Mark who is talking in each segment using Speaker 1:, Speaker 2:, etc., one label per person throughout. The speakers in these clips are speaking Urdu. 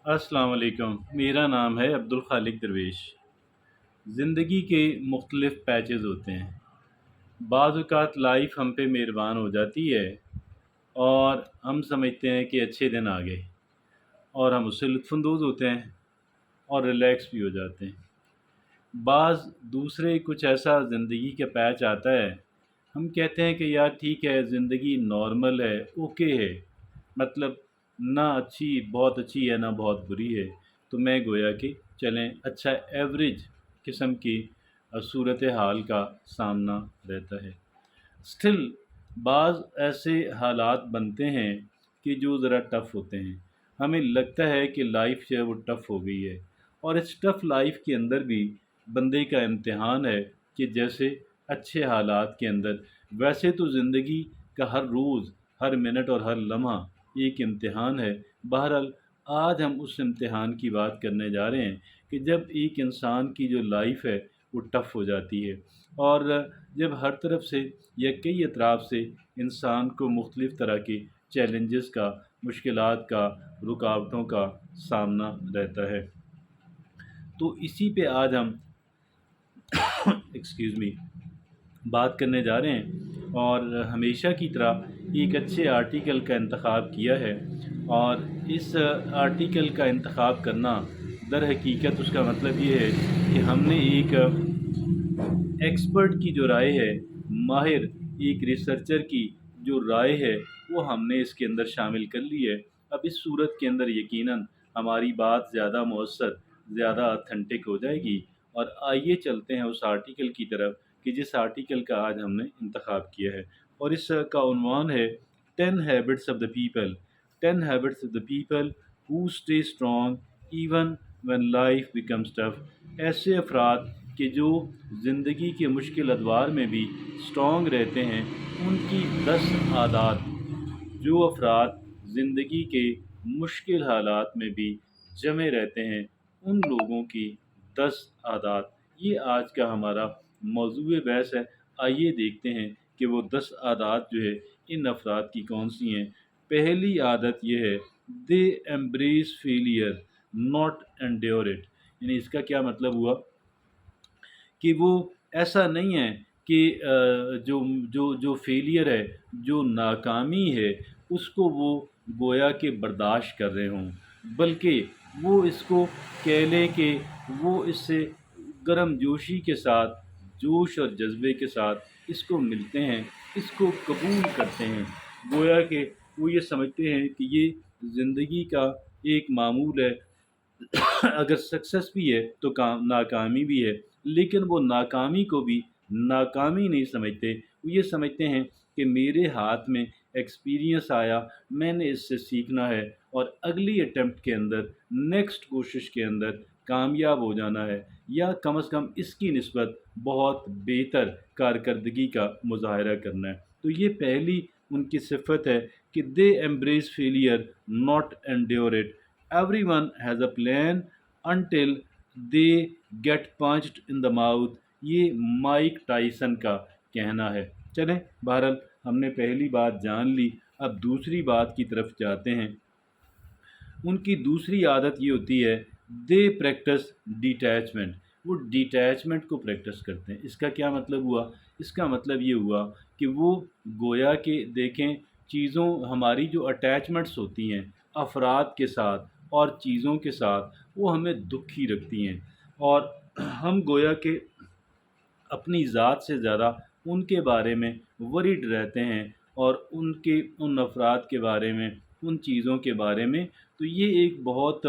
Speaker 1: السلام علیکم، میرا نام ہے عبدالخالق درویش۔ زندگی کے مختلف پیچز ہوتے ہیں۔ بعض اوقات لائف ہم پہ مہربان ہو جاتی ہے اور ہم سمجھتے ہیں کہ اچھے دن آ گئے، اور ہم اس سے لطف اندوز ہوتے ہیں اور ریلیکس بھی ہو جاتے ہیں۔ بعض دوسرے کچھ ایسا زندگی کا پیچ آتا ہے، ہم کہتے ہیں کہ یار ٹھیک ہے، زندگی نارمل ہے، اوکے ہے، مطلب نہ بہت اچھی ہے نہ بہت بری ہے، تو میں گویا کہ چلیں اچھا ایوریج قسم کی صورت حال کا سامنا رہتا ہے۔ اسٹل بعض ایسے حالات بنتے ہیں کہ جو ذرا ٹف ہوتے ہیں، ہمیں لگتا ہے کہ لائف جو ہے وہ ٹف ہو گئی ہے، اور اس ٹف لائف کے اندر بھی بندے کا امتحان ہے کہ جیسے اچھے حالات کے اندر ویسے تو زندگی کا ہر روز، ہر منٹ اور ہر لمحہ ایک امتحان ہے۔ بہرحال آج ہم اس امتحان کی بات کرنے جا رہے ہیں کہ جب ایک انسان کی جو لائف ہے وہ ٹف ہو جاتی ہے، اور جب ہر طرف سے یا کئی اطراف سے انسان کو مختلف طرح کے چیلنجز کا، مشکلات کا، رکاوٹوں کا سامنا رہتا ہے۔ تو اسی پہ آج ہم ایکسکیوز می بات کرنے جا رہے ہیں، اور ہمیشہ کی طرح ایک اچھے آرٹیکل کا انتخاب کیا ہے، اور اس آرٹیکل کا انتخاب کرنا در حقیقت اس کا مطلب یہ ہے کہ ہم نے ایک ایکسپرٹ کی جو رائے ہے، ماہر ایک ریسرچر کی جو رائے ہے، وہ ہم نے اس کے اندر شامل کر لی ہے۔ اب اس صورت کے اندر یقیناً ہماری بات زیادہ مؤثر، زیادہ اتھینٹک ہو جائے گی، اور آئیے چلتے ہیں اس آرٹیکل کی طرف کہ جس آرٹیکل کا آج ہم نے انتخاب کیا ہے، اور اس کا عنوان ہے 10 habits of the people, 10 habits of the people who stay strong even when life becomes tough. ایسے افراد کہ جو زندگی کے مشکل ادوار میں بھی اسٹرانگ رہتے ہیں، ان کی 10 عادات۔ جو افراد زندگی کے مشکل حالات میں بھی جمے رہتے ہیں، ان لوگوں کی 10 عادات، یہ آج کا ہمارا موضوع بحث ہے۔ آئیے دیکھتے ہیں کہ وہ 10 عادات جو ہے ان افراد کی کون سی ہیں۔ پہلی عادت یہ ہے they embrace failure not endure it, یعنی اس کا کیا مطلب ہوا کہ وہ ایسا نہیں ہے کہ جو فیلئر ہے، جو ناکامی ہے، اس کو وہ گویا کہ برداشت کر رہے ہوں، بلکہ وہ اس کو کہہ لیں کہ وہ اس سے گرم جوشی کے ساتھ، جوش اور جذبے کے ساتھ اس کو ملتے ہیں، اس کو قبول کرتے ہیں۔ گویا کہ وہ یہ سمجھتے ہیں کہ یہ زندگی کا ایک معمول ہے، اگر سکسیس بھی ہے تو ناکامی بھی ہے، لیکن وہ ناکامی کو بھی ناکامی نہیں سمجھتے، وہ یہ سمجھتے ہیں کہ میرے ہاتھ میں ایکسپیرینس آیا، میں نے اس سے سیکھنا ہے، اور اگلی اٹیمپٹ کے اندر، نیکسٹ کوشش کے اندر کامیاب ہو جانا ہے، یا کم از کم اس کی نسبت بہت بہتر کارکردگی کا مظاہرہ کرنا ہے۔ تو یہ پہلی ان کی صفت ہے کہ they embrace failure not endure it. Everyone has a plan until they get punched in the mouth, یہ مائک ٹائسن کا کہنا ہے۔ چلیں بہرحال ہم نے پہلی بات جان لی، اب دوسری بات کی طرف جاتے ہیں۔ ان کی دوسری عادت یہ ہوتی ہے دے پریکٹس ڈیٹیچمنٹ، وہ ڈیٹیچمنٹ کو پریکٹس کرتے ہیں۔ اس کا کیا مطلب ہوا؟ اس کا مطلب یہ ہوا کہ وہ گویا کہ دیکھیں، چیزوں، ہماری جو اٹیچمنٹس ہوتی ہیں افراد کے ساتھ اور چیزوں کے ساتھ، وہ ہمیں دکھی رکھتی ہیں، اور ہم گویا کہ اپنی ذات سے زیادہ ان کے بارے میں ورڈ رہتے ہیں، اور ان افراد کے بارے میں، ان چیزوں کے بارے میں۔ تو یہ ایک بہت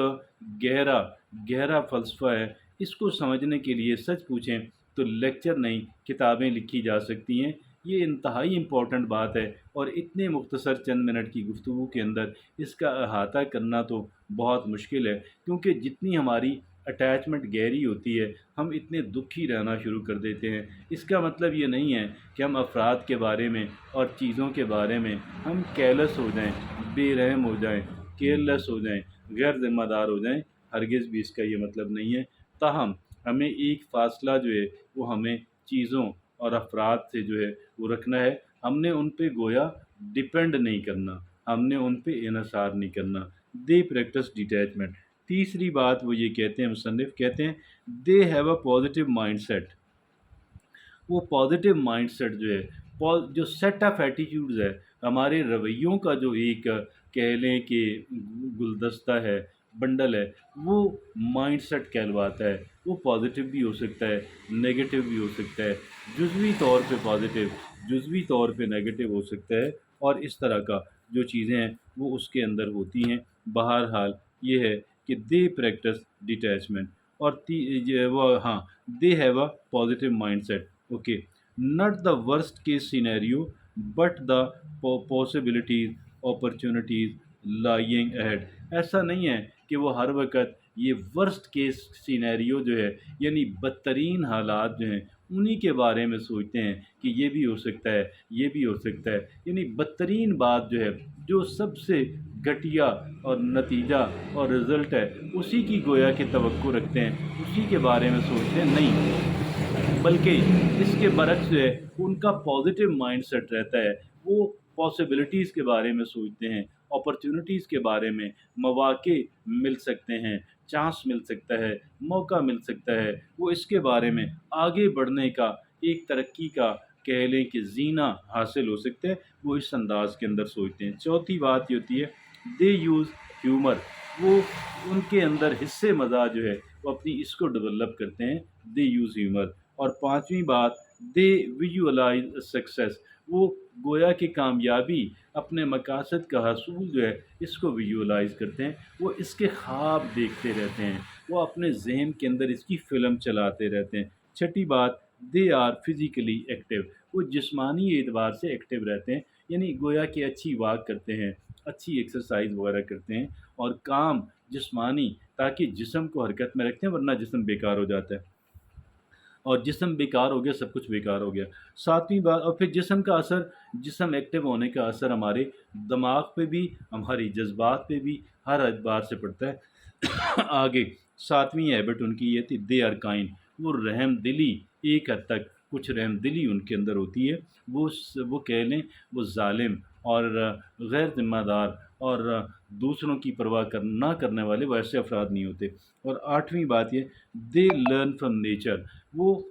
Speaker 1: گہرا فلسفہ ہے۔ اس کو سمجھنے کے لیے سچ پوچھیں تو لیکچر نہیں، کتابیں لکھی جا سکتی ہیں۔ یہ انتہائی امپورٹنٹ بات ہے، اور اتنے مختصر چند منٹ کی گفتگو کے اندر اس کا احاطہ کرنا تو بہت مشکل ہے، کیونکہ جتنی ہماری اٹیچمنٹ گہری ہوتی ہے، ہم اتنے دکھی رہنا شروع کر دیتے ہیں۔ اس کا مطلب یہ نہیں ہے کہ ہم افراد کے بارے میں اور چیزوں کے بارے میں ہم کیئرلیس ہو جائیں، بے رحم ہو جائیں، کیئرلیس ہو جائیں، غیر ذمہ دار ہو جائیں، ہرگز بھی اس کا یہ مطلب نہیں ہے۔ تاہم ہمیں ایک فاصلہ جو ہے وہ ہمیں چیزوں اور افراد سے جو ہے وہ رکھنا ہے۔ ہم نے ان پہ گویا ڈپینڈ نہیں کرنا، ہم نے ان پہ انحصار نہیں کرنا۔ They practice detachment. تیسری بات وہ یہ کہتے ہیں، مصنف کہتے ہیں they have a positive mind set. وہ پازیٹیو مائنڈ سیٹ جو ہے، جو سیٹ آف ایٹیٹیوڈز ہے، ہمارے رویوں کا جو ایک کہہ لیں کہ گلدستہ ہے، بنڈل ہے، وہ مائنڈ سیٹ کہلواتا ہے. وہ پازیٹیو بھی ہو سکتا ہے، نگیٹو بھی ہو سکتا ہے، جزوی طور پہ پازیٹیو، جزوی طور پہ نگیٹو ہو سکتا ہے، اور اس طرح کا جو چیزیں ہیں وہ اس کے اندر ہوتی ہیں. بہرحال یہ ہے کہ دے پریکٹس ڈیٹیچمنٹ. اور وہ ہاں، they have a positive mind set. Okay, not the worst case scenario but the possibilities opportunities lying ahead. ایسا نہیں ہے کہ وہ ہر وقت یہ ورسٹ کیس سینیریو جو ہے، یعنی بدترین حالات جو ہیں انہی کے بارے میں سوچتے ہیں کہ یہ بھی ہو سکتا ہے، یہ بھی ہو سکتا ہے. یعنی بدترین بات جو ہے، جو سب سے گھٹیا اور نتیجہ اور رزلٹ ہے، اسی کی گویا کہ توقع رکھتے ہیں، اسی کے بارے میں سوچتے ہیں. نہیں، بلکہ اس کے برعکس جو ہے ان کا پازیٹیو مائنڈ سیٹ رہتا ہے. وہ پاسبلٹیز کے بارے میں سوچتے ہیں، اپرچونیٹیز کے بارے میں، مواقع مل سکتے ہیں، چانس مل سکتا ہے، موقع مل سکتا ہے. وہ اس کے بارے میں آگے بڑھنے کا، ایک ترقی کا کہہ لیں کہ زینہ حاصل ہو سکتا ہے، وہ اس انداز کے اندر سوچتے ہیں. چوتھی بات یہ ہوتی ہے دے یوز ہیومر. وہ ان کے اندر حصے مزاح جو ہے وہ اپنی اس کو ڈیولپ کرتے ہیں، دے یوز ہیومر. اور پانچویں بات دے ویژولائز سکسیس. وہ گویا کہ کامیابی، اپنے مقاصد کا حصول جو ہے اس کو ویژولائز کرتے ہیں. وہ اس کے خواب دیکھتے رہتے ہیں، وہ اپنے ذہن کے اندر اس کی فلم چلاتے رہتے ہیں. چھٹی بات دے آر فزیکلی ایکٹیو. وہ جسمانی اعتبار سے ایکٹیو رہتے ہیں، یعنی گویا کہ اچھی واک کرتے ہیں، اچھی ایکسرسائز وغیرہ کرتے ہیں، اور کام جسمانی، تاکہ جسم کو حرکت میں رکھتے ہیں، ورنہ جسم بیکار ہو جاتا ہے، اور جسم بیکار ہو گیا سب کچھ بیکار ہو گیا. ساتویں بات، اور پھر جسم کا اثر، جسم ایکٹیو ہونے کا اثر ہمارے دماغ پہ بھی، ہماری جذبات پہ بھی ہر اعتبار سے پڑتا ہے. آگے ساتویں ہیبٹ ان کی یہ تھی دے آر کائنڈ. وہ رحم دلی، ایک حد تک کچھ رحم دلی ان کے اندر ہوتی ہے. وہ کہہ لیں وہ ظالم اور غیر ذمہ دار اور دوسروں کی پرواہ نہ کرنے والے ویسے افراد نہیں ہوتے. اور آٹھویں بات یہ دے لرن فرام نیچر. وہ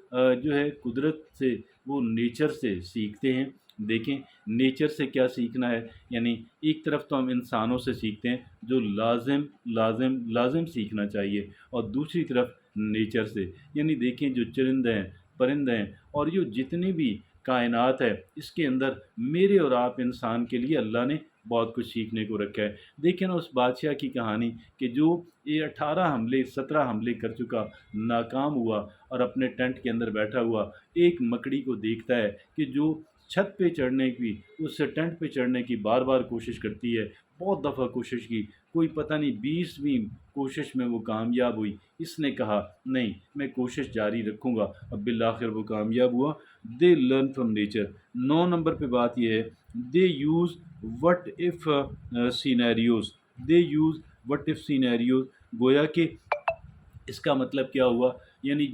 Speaker 1: جو ہے قدرت سے، وہ نیچر سے سیکھتے ہیں. دیکھیں نیچر سے کیا سیکھنا ہے، یعنی ایک طرف تو ہم انسانوں سے سیکھتے ہیں جو لازم لازم لازم سیکھنا چاہیے، اور دوسری طرف نیچر سے. یعنی دیکھیں جو چرندے ہیں، پرندے ہیں، اور یہ جتنی بھی کائنات ہے، اس کے اندر میرے اور آپ انسان کے لیے اللہ نے بہت کچھ سیکھنے کو رکھا ہے. دیکھیں نا اس بادشاہ کی کہانی کہ جو یہ 17 حملے کر چکا، ناکام ہوا، اور اپنے ٹینٹ کے اندر بیٹھا ہوا ایک مکڑی کو دیکھتا ہے کہ جو چھت پہ چڑھنے کی، اس سے ٹینٹ پہ چڑھنے کی بار بار کوشش کرتی ہے. بہت دفعہ کوشش کی، کوئی پتہ نہیں 20ویں کوشش میں وہ کامیاب ہوئی. اس نے کہا نہیں، میں کوشش جاری رکھوں گا، اب بالآخر وہ کامیاب ہوا. They learn from nature. 9 نمبر پہ بات یہ ہے they use what if scenarios. They use what if scenarios. گویا کہ اس کا مطلب کیا ہوا، یعنی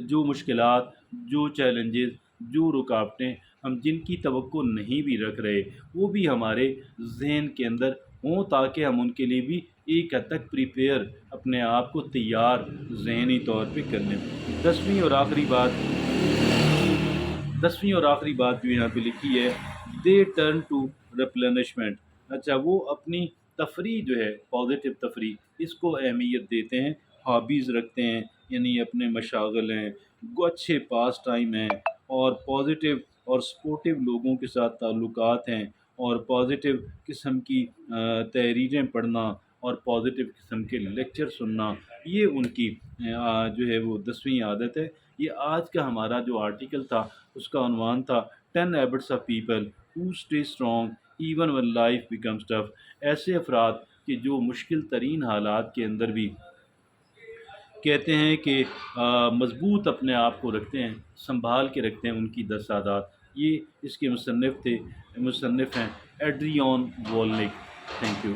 Speaker 1: جو مشکلات، جو چیلنجز، جو رکاوٹیں ہم جن کی توقع نہیں بھی رکھ رہے، وہ بھی ہمارے ذہن کے اندر ہوں، تاکہ ہم ان کے لیے بھی ایک حد تک پریپیئر، اپنے آپ کو تیار ذہنی طور پہ کر لیں. 10ویں اور آخری بات جو یہاں پہ لکھی ہے دے ٹرن ٹو ریپلینشمنٹ. اچھا، وہ اپنی تفریح جو ہے، پازیٹیو تفریح، اس کو اہمیت دیتے ہیں، ہابیز رکھتے ہیں، یعنی اپنے مشاغل ہیں، اچھے پاس ٹائم ہیں، اور پازیٹیو اور سپورٹیو لوگوں کے ساتھ تعلقات ہیں، اور پازیٹیو قسم کی تحریریں پڑھنا، اور پازیٹیو قسم کے لیکچر سننا، یہ ان کی جو ہے وہ 10ویں عادت ہے. یہ آج کا ہمارا جو آرٹیکل تھا اس کا عنوان تھا 10 habits of people who stay strong even when life becomes tough. ایسے افراد کہ جو مشکل ترین حالات کے اندر بھی کہتے ہیں کہ مضبوط اپنے آپ کو رکھتے ہیں، سنبھال کے رکھتے ہیں. ان کی 10 عادات، یہ اس کے مصنف ہیں ایڈریان وولنک. Thank you.